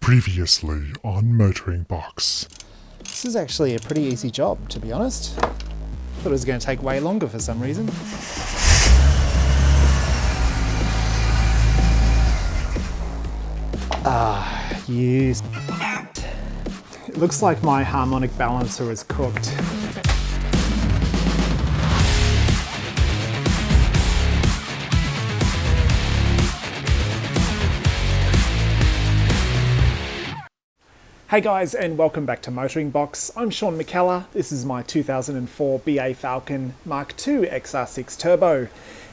Previously on MotoringBox. This is actually a pretty easy job, to be honest. Thought it was going to take way longer for some reason. It looks like my harmonic balancer is cooked. Hey guys, and welcome back to MotoringBox. I'm Sean McKellar. This is my 2004 BA Falcon Mark II XR6 Turbo.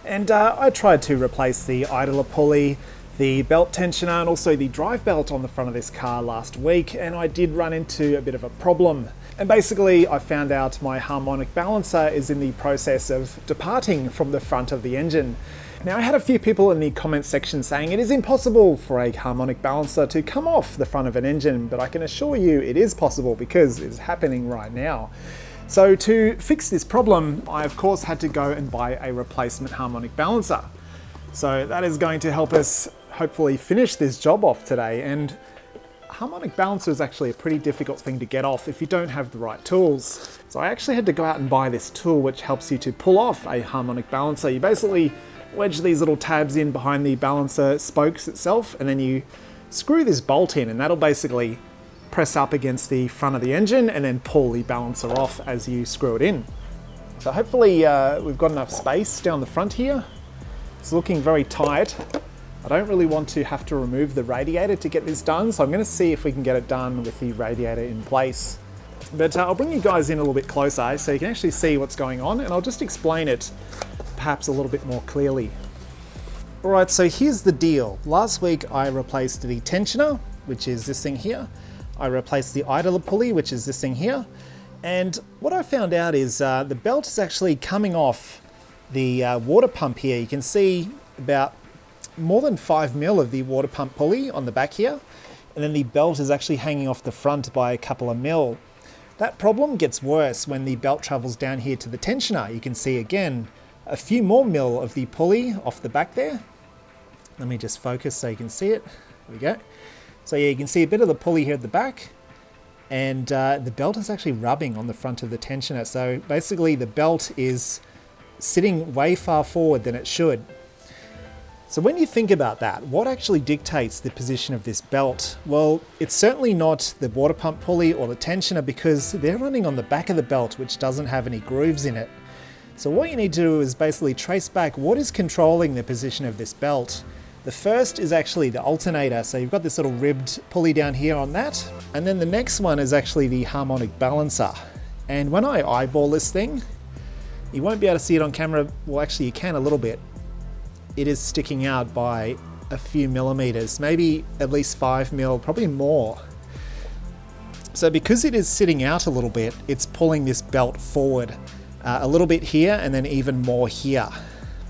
And I tried to replace the idler pulley, the belt tensioner, and also the drive belt on the front of this car last week, and I did run into a bit of a problem. And basically, I found out my harmonic balancer is in the process of departing from the front of the engine. Now, I had a few people in the comment section saying it is impossible for a harmonic balancer to come off the front of an engine, but I can assure you it is possible because it's happening right now. So to fix this problem, I of course had to go and buy a replacement harmonic balancer. So that is going to help us hopefully finish this job off today. And harmonic balancer is actually a pretty difficult thing to get off if you don't have the right tools. So I actually had to go out and buy this tool which helps you to pull off a harmonic balancer. You basically wedge these little tabs in behind the balancer spokes itself, and then you screw this bolt in, and that'll basically press up against the front of the engine and then pull the balancer off as you screw it in. So hopefully we've got enough space down the front here. It's looking very tight. I don't really want to have to remove the radiator to get this done, so I'm going to see if we can get it done with the radiator in place. But I'll bring you guys in a little bit closer so you can actually see what's going on, and I'll just explain it perhaps a little bit more clearly. Alright, so here's the deal. Last week I replaced the tensioner, which is this thing here. I replaced the idler pulley, which is this thing here. And what I found out is the belt is actually coming off the water pump here. You can see about more than 5 mil of the water pump pulley on the back here. And then the belt is actually hanging off the front by a couple of mil. That problem gets worse when the belt travels down here to the tensioner. You can see again a few more mil of the pulley off the back there. Let me just focus so you can see it. There we go. So yeah, you can see a bit of the pulley here at the back, and the belt is actually rubbing on the front of the tensioner. So basically the belt is sitting way far forward than it should. So when you think about that, what actually dictates the position of this belt? Well, it's certainly not the water pump pulley or the tensioner, because they're running on the back of the belt, which doesn't have any grooves in it. So what you need to do is basically trace back what is controlling the position of this belt. The first is actually the alternator. So you've got this little ribbed pulley down here on that. And then the next one is actually the harmonic balancer. And when I eyeball this thing, you won't be able to see it on camera. Well, actually you can a little bit. It is sticking out by a few millimeters, maybe at least 5 mil, probably more. So because it is sitting out a little bit, it's pulling this belt forward. A little bit here and then even more here.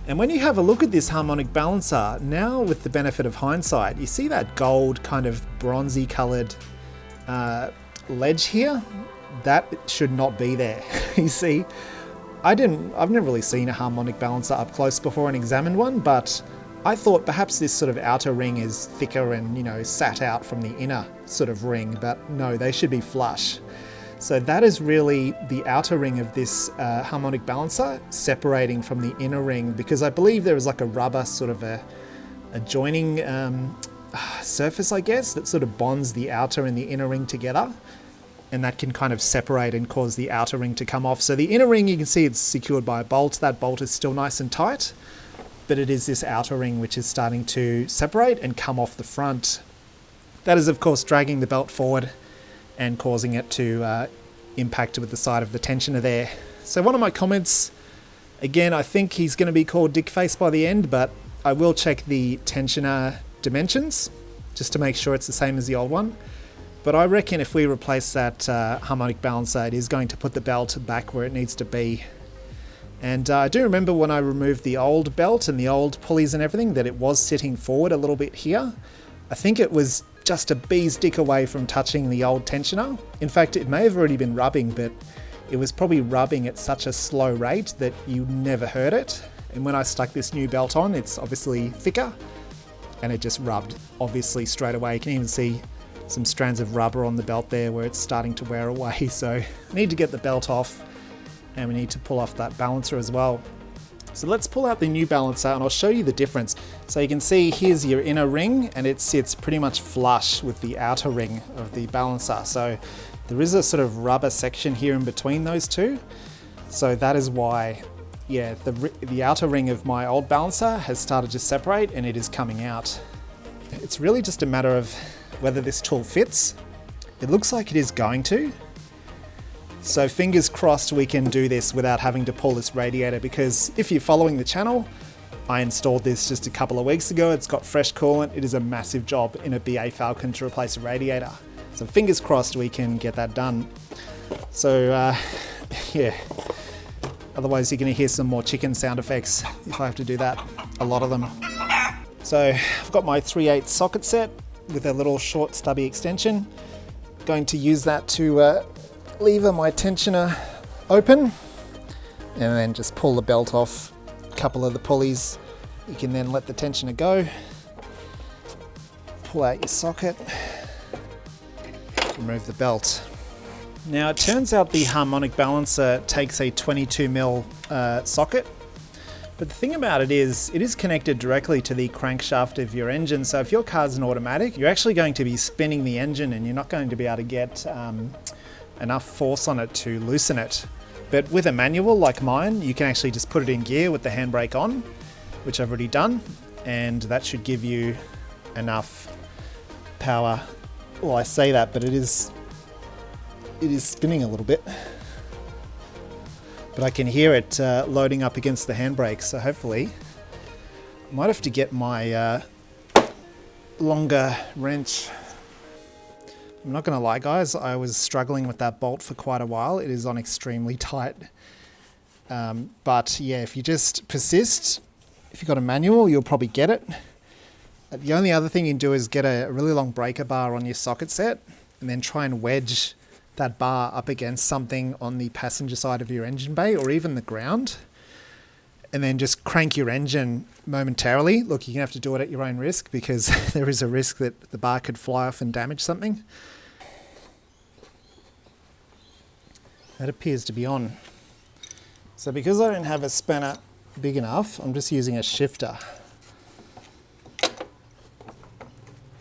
And when you have a look at this harmonic balancer, now with the benefit of hindsight, you see that gold kind of bronzy colored ledge here? That should not be there. You see, I've never really seen a harmonic balancer up close before and examined one, but I thought perhaps this sort of outer ring is thicker and, you know, sat out from the inner sort of ring, but no, they should be flush. So that is really the outer ring of this harmonic balancer separating from the inner ring, because I believe there is like a rubber sort of a joining surface, I guess, that sort of bonds the outer and the inner ring together, and that can kind of separate and cause the outer ring to come off. So the inner ring, you can see it's secured by a bolt. That bolt is still nice and tight, but it is this outer ring which is starting to separate and come off the front. That is of course dragging the belt forward and causing it to impact with the side of the tensioner there. So one of my comments, again, I think he's going to be called Dickface by the end, but I will check the tensioner dimensions just to make sure it's the same as the old one. But I reckon if we replace that harmonic balancer, it is going to put the belt back where it needs to be. And I do remember when I removed the old belt and the old pulleys and everything, that it was sitting forward a little bit here. I think it was just a bee's dick away from touching the old tensioner. In fact, it may have already been rubbing, but it was probably rubbing at such a slow rate that you never heard it. And when I stuck this new belt on, it's obviously thicker, and it just rubbed obviously straight away. You can even see some strands of rubber on the belt there where it's starting to wear away. So I need to get the belt off, and we need to pull off that balancer as well. So let's pull out the new balancer and I'll show you the difference. So you can see here's your inner ring, and it sits pretty much flush with the outer ring of the balancer. So there is a sort of rubber section here in between those two. So that is why, yeah, the outer ring of my old balancer has started to separate and it is coming out. It's really just a matter of whether this tool fits. It looks like it is going to. So fingers crossed we can do this without having to pull this radiator, because if you're following the channel, I installed this just a couple of weeks ago. It's got fresh coolant. It is a massive job in a BA Falcon to replace a radiator. So fingers crossed we can get that done. So yeah, otherwise you're gonna hear some more chicken sound effects if I have to do that, a lot of them. So I've got my 3/8 socket set with a little short stubby extension. Going to use that to lever my tensioner open, and then just pull the belt off a couple of the pulleys. You can then let the tensioner go, pull out your socket, remove the belt. Now it turns out the Harmonic balancer takes a 22mm socket. But the thing about it is connected directly to the crankshaft of your engine. So if your car's an automatic, you're actually going to be spinning the engine and you're not going to be able to get enough force on it to loosen it. But with a manual like mine, you can actually just put it in gear with the handbrake on, which I've already done, and that should give you enough power. Well, I say that, but it is spinning a little bit. But I can hear it loading up against the handbrake, so hopefully I might have to get my longer wrench. I'm not going to lie guys, I was struggling with that bolt for quite a while. It is on extremely tight. But yeah, if you just persist, if you've got a manual, you'll probably get it. The only other thing you can do is get a really long breaker bar on your socket set and then try and wedge that bar up against something on the passenger side of your engine bay or even the ground, and then just crank your engine momentarily. Look, you're gonna have to do it at your own risk, because there is a risk that the bar could fly off and damage something. That appears to be on. So because I don't have a spanner big enough, I'm just using a shifter.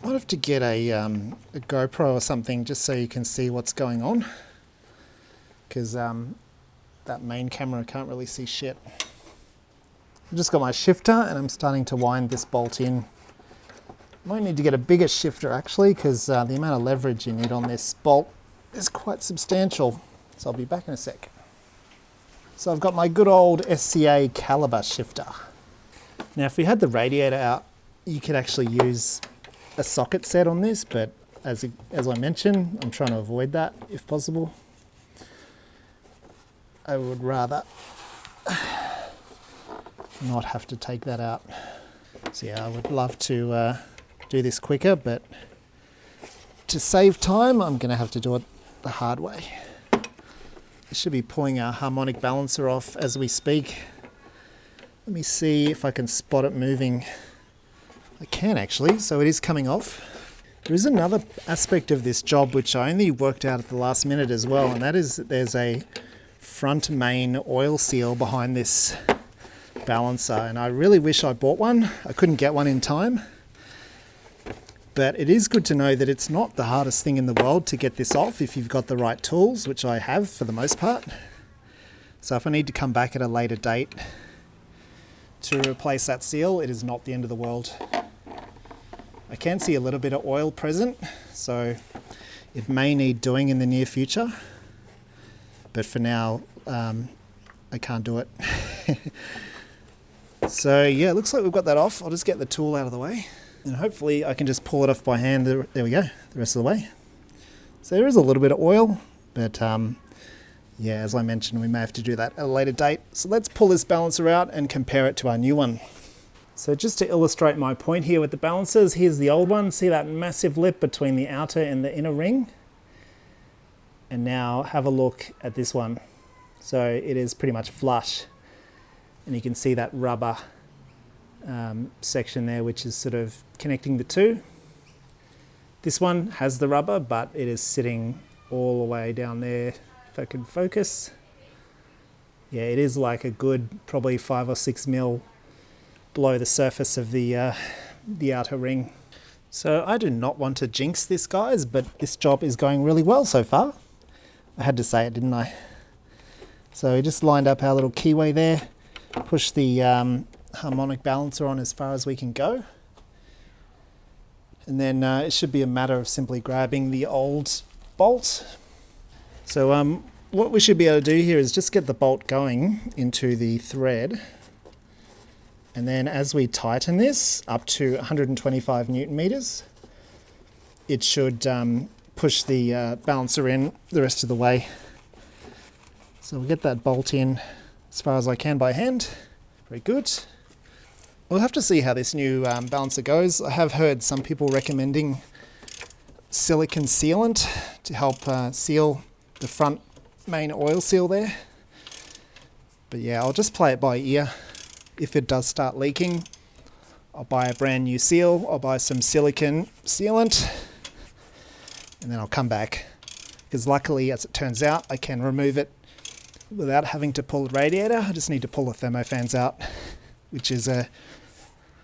Might have to get a GoPro or something just so you can see what's going on, because that main camera can't really see shit. I've just got my shifter and I'm starting to wind this bolt in. Might need to get a bigger shifter actually, because the amount of leverage you need on this bolt is quite substantial. So I'll be back in a sec. So I've got my good old SCA caliber shifter. Now if we had the radiator out, you could actually use a socket set on this, but as I mentioned, I'm trying to avoid that if possible. I would rather not have to take that out. So yeah, I would love to do this quicker, but to save time, I'm going to have to do it the hard way. I should be pulling our Harmonic balancer off as we speak. Let me see if I can spot it moving. I can actually, so it is coming off. There is another aspect of this job which I only worked out at the last minute as well, and that is that there's a front main oil seal behind this balancer, and I really wish I bought one. I couldn't get one in time, but it is good to know that it's not the hardest thing in the world to get this off if you've got the right tools, which I have for the most part. So if I need to come back at a later date to replace that seal, it is not the end of the world. I can see a little bit of oil present, so it may need doing in the near future, but for now I can't do it. So yeah, it looks like we've got that off. I'll just get the tool out of the way and hopefully I can just pull it off by hand. There we go, the rest of the way. So there is a little bit of oil, but yeah, as I mentioned, we may have to do that at a later date. So let's pull this balancer out and compare it to our new one. So just to illustrate my point here with the balancers, here's the old one. See that massive lip between the outer and the inner ring? And now have a look at this one. So it is pretty much flush. And you can see that rubber section there, which is sort of connecting the two. This one has the rubber, but it is sitting all the way down there, if I can focus. Yeah, it is like a good probably 5 or 6 mil below the surface of the outer ring. So I do not want to jinx this, guys, but this job is going really well so far. I had to say it, didn't I? So we just lined up our little keyway there, push the harmonic balancer on as far as we can go. And then it should be a matter of simply grabbing the old bolt. So what we should be able to do here is just get the bolt going into the thread. And then as we tighten this up to 125 Newton meters, it should push the balancer in the rest of the way. So we'll get that bolt in as far as I can by hand. Very good. We'll have to see how this new balancer goes. I have heard some people recommending silicone sealant to help seal the front main oil seal there. But yeah, I'll just play it by ear. If it does start leaking, I'll buy a brand new seal, I'll buy some silicone sealant, and then I'll come back. Because luckily, as it turns out, I can remove it without having to pull the radiator. I just need to pull the thermofans out, which is a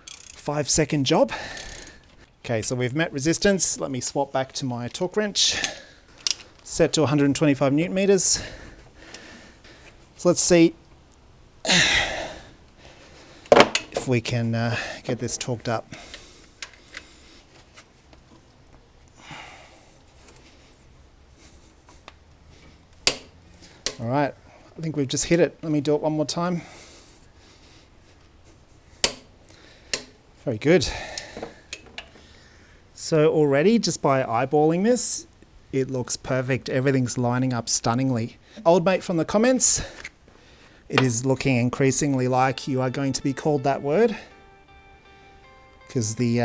5-second job. Okay, so we've met resistance. Let me swap back to my torque wrench. Set to 125 Newton meters. So let's see if we can get this torqued up. All right, I think we've just hit it. Let me do it one more time. Very good. So already, just by eyeballing this, it looks perfect. Everything's lining up stunningly. Old mate from the comments, it is looking increasingly like you are going to be called that word, because the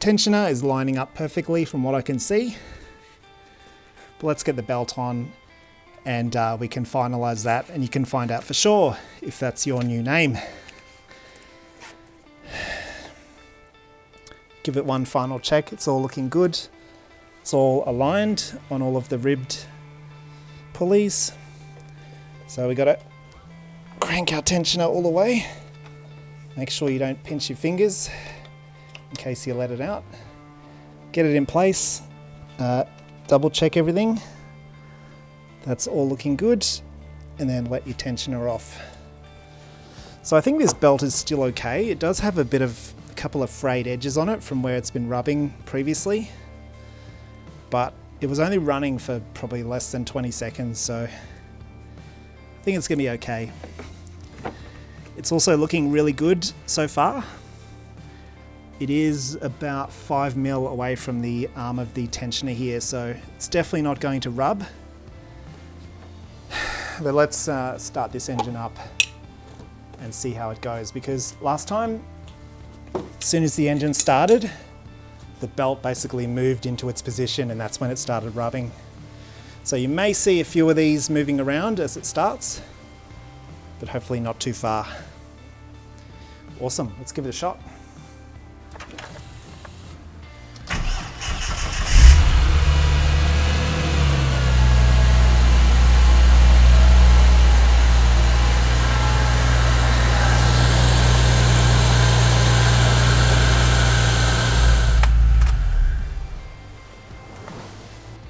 tensioner is lining up perfectly from what I can see. But let's get the belt on and we can finalize that, and you can find out for sure if that's your new name. Give it one final check. It's all looking good. It's all aligned on all of the ribbed pulleys. So we got to crank our tensioner all the way. Make sure you don't pinch your fingers in case you let it out. Get it in place. Double check everything. That's all looking good. And then let your tensioner off. So I think this belt is still okay. It does have a couple of frayed edges on it from where it's been rubbing previously. But it was only running for probably less than 20 seconds, so I think it's going to be okay. It's also looking really good so far. It is about 5 mil away from the arm of the tensioner here, so it's definitely not going to rub. But let's start this engine up and see how it goes, because last time, as soon as the engine started, the belt basically moved into its position, and that's when it started rubbing. So you may see a few of these moving around as it starts, but hopefully not too far. Awesome, let's give it a shot.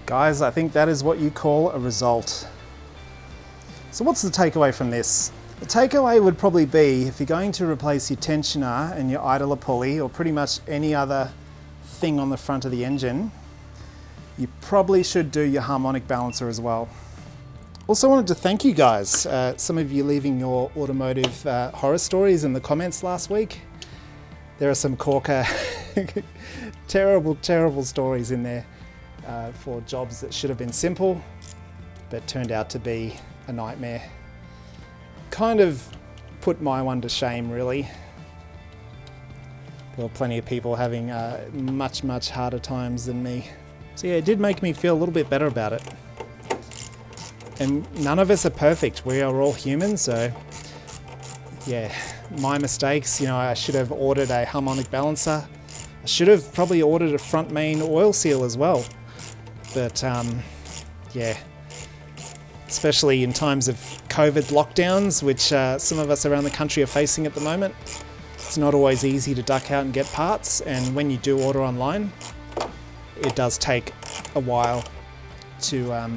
Guys, I think that is what you call a result. So what's the takeaway from this? The takeaway would probably be, if you're going to replace your tensioner and your idler pulley, or pretty much any other thing on the front of the engine, you probably should do your harmonic balancer as well. Also wanted to thank you guys, some of you leaving your automotive horror stories in the comments last week. There are some corker, terrible stories in there. For jobs that should have been simple, but turned out to be a nightmare. Kind of put my one to shame, really. There were plenty of people having much harder times than me. So yeah, it did make me feel a little bit better about it. And none of us are perfect. We are all human, so yeah, my mistakes. You know, I should have ordered a harmonic balancer. I should have probably ordered a front main oil seal as well. But yeah, especially in times of COVID lockdowns, which some of us around the country are facing at the moment, it's not always easy to duck out and get parts. And when you do order online, it does take a while to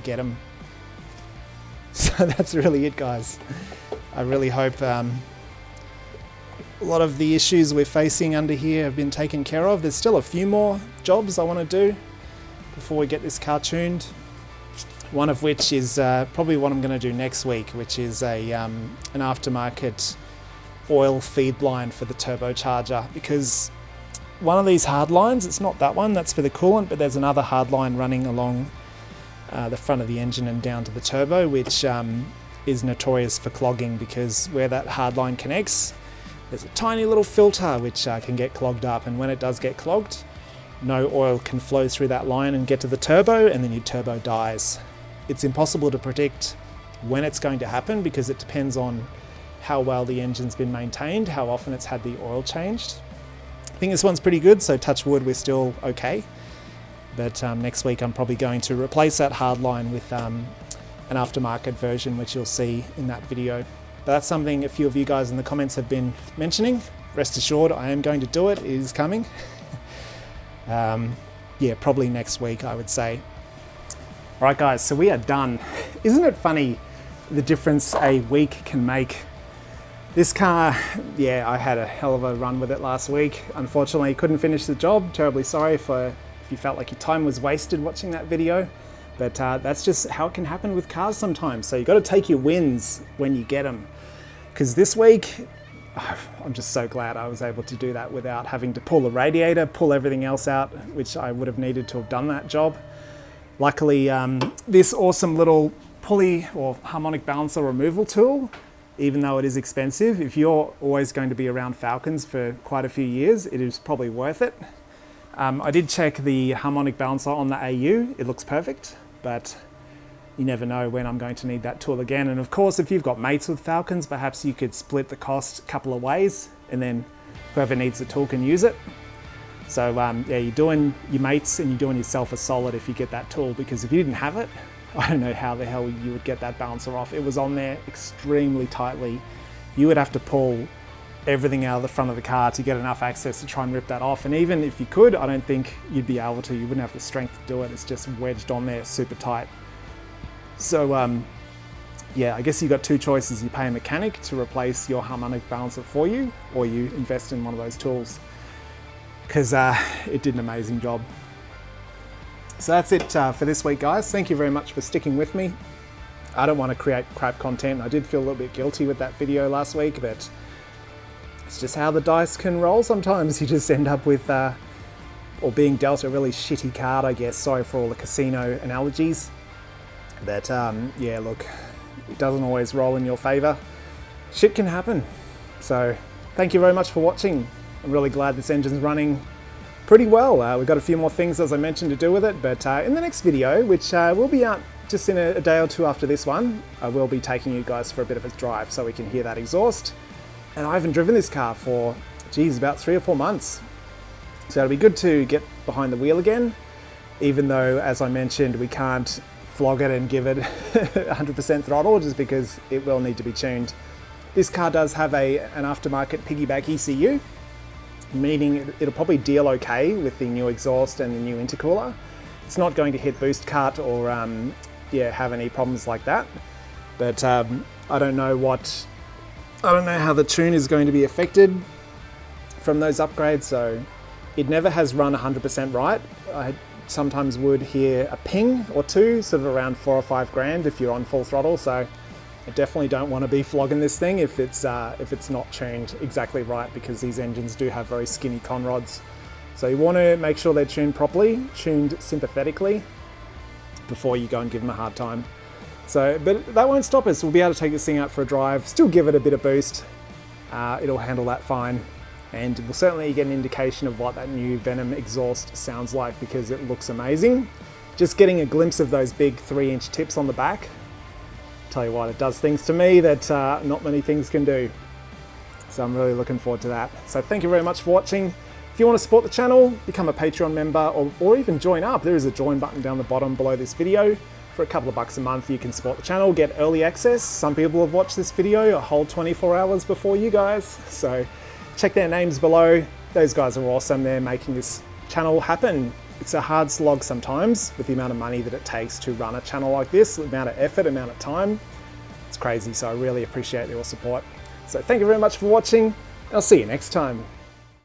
get them. So that's really it, guys. I really hope a lot of the issues we're facing under here have been taken care of. There's still a few more jobs I want to do before we get this car tuned. One of which is probably what I'm going to do next week, which is an aftermarket oil feed line for the turbocharger, because one of these hard lines, it's not that one, that's for the coolant, but there's another hard line running along the front of the engine and down to the turbo, which is notorious for clogging, because where that hard line connects, there's a tiny little filter which can get clogged up, and when it does get clogged, no oil can flow through that line and get to the turbo, and then your turbo dies. It's impossible to predict when it's going to happen, because it depends on how well the engine's been maintained, how often it's had the oil changed. I think this one's pretty good, so touch wood, we're still okay. But next week I'm probably going to replace that hard line with an aftermarket version, which you'll see in that video. But that's something a few of you guys in the comments have been mentioning. Rest assured, I am going to do it. It is coming. Yeah, probably next week, I would say. All right, guys, so we are done. Isn't it funny the difference a week can make? This car, yeah, I had a hell of a run with it last week. Unfortunately, couldn't finish the job. Terribly sorry if you felt like your time was wasted watching that video. But that's just how it can happen with cars sometimes. So you got to take your wins when you get them. Because this week, I'm just so glad I was able to do that without having to pull the radiator, pull everything else out, which I would have needed to have done that job. Luckily, this awesome little pulley or harmonic balancer removal tool, even though it is expensive, if you're always going to be around Falcons for quite a few years, it is probably worth it. I did check the harmonic balancer on the AU. It looks perfect, but you never know when I'm going to need that tool again. And of course, if you've got mates with Falcons, perhaps you could split the cost a couple of ways, and then whoever needs the tool can use it. So yeah, you're doing your mates and you're doing yourself a solid if you get that tool, because if you didn't have it, I don't know how the hell you would get that balancer off. It was on there extremely tightly. You would have to pull everything out of the front of the car to get enough access to try and rip that off. And even if you could, I don't think you'd be able to. You wouldn't have the strength to do it. It's just wedged on there super tight. So yeah, I guess you've got two choices. You pay a mechanic to replace your harmonic balancer for you, or you invest in one of those tools, because it did an amazing job. So that's it for this week, guys. Thank you very much for sticking with me. I don't want to create crap content. I did feel a little bit guilty with that video last week, but it's just how the dice can roll sometimes. You just end up with, or being dealt a really shitty card, I guess. Sorry for all the casino analogies. But yeah, look, it doesn't always roll in your favor. Shit can happen. So thank you very much for watching. I'm really glad this engine's running pretty well. We've got a few more things, as I mentioned, to do with it, but in the next video, which will be out just in a day or two after this one, I will be taking you guys for a bit of a drive so we can hear that exhaust. And I haven't driven this car for, geez, about 3 or 4 months. So it'll be good to get behind the wheel again, even though, as I mentioned, we can't flog it and give it 100% throttle, just because it will need to be tuned. This car does have an aftermarket piggyback ECU, meaning it'll probably deal okay with the new exhaust and the new intercooler. It's not going to hit boost cut or yeah, have any problems like that. But I don't know how the tune is going to be affected from those upgrades. So it never has run 100% right. I sometimes would hear a ping or two, sort of around 4 or 5 grand if you're on full throttle. So I definitely don't want to be flogging this thing if it's not tuned exactly right, because these engines do have very skinny conrods. So you want to make sure they're tuned properly, tuned sympathetically, before you go and give them a hard time. So, but that won't stop us. We'll be able to take this thing out for a drive, still give it a bit of boost. It'll handle that fine. And we'll certainly get an indication of what that new Venom exhaust sounds like, because it looks amazing. Just getting a glimpse of those big 3-inch tips on the back, tell you what, it does things to me that not many things can do. So I'm really looking forward to that. So thank you very much for watching. If you want to support the channel, become a Patreon member or even join up. There is a join button down the bottom below this video. For a couple of bucks a month, you can support the channel, get early access. Some people have watched this video a whole 24 hours before you guys. So check their names below. Those guys are awesome. They're making this channel happen. It's a hard slog sometimes with the amount of money that it takes to run a channel like this, the amount of effort, amount of time. It's crazy, so I really appreciate your support. So thank you very much for watching. I'll see you next time.